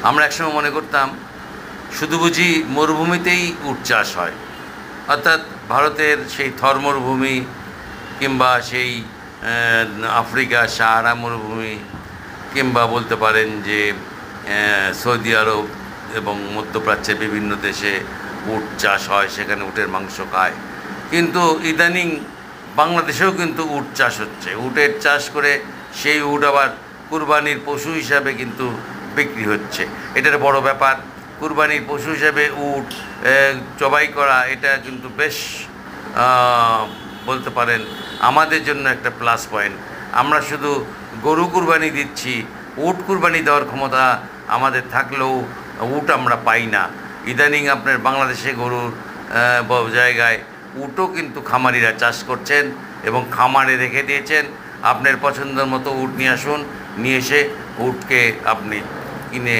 আমরা একসময় মনে করতাম শুধু বুঝি মরুভূমিতেই উট চাষ হয়, অর্থাৎ ভারতের সেই থর মরুভূমি কিংবা সেই আফ্রিকা সাহারা মরুভূমি, কিংবা বলতে পারেন যে সৌদি আরব এবং মধ্যপ্রাচ্যের বিভিন্ন দেশে উট চাষ হয়, সেখানে উটের মাংস খায়। কিন্তু ইদানিং বাংলাদেশেও কিন্তু উট চাষ হচ্ছে। উটের চাষ করে সেই উট আবার কুরবানির পশু হিসাবে কিন্তু বিক্রি হচ্ছে। এটার বড় ব্যাপার। কুরবানির পশু হিসাবে উট জবাই করা, এটা কিন্তু বেশ বলতে পারেন আমাদের জন্য একটা প্লাস পয়েন্ট। আমরা শুধু গরু কুরবানি দিচ্ছি, উট কুরবানি দেওয়ার ক্ষমতা আমাদের থাকলেও উট আমরা পাই না। ইদানিং আপনার বাংলাদেশে গরুর জায়গায় উটও কিন্তু খামারিরা চাষ করছেন এবং খামারে রেখে দিয়েছেন। আপনার পছন্দের মতো উট নিয়ে আসুন, নিয়ে এসে উটকে আপনি কিনে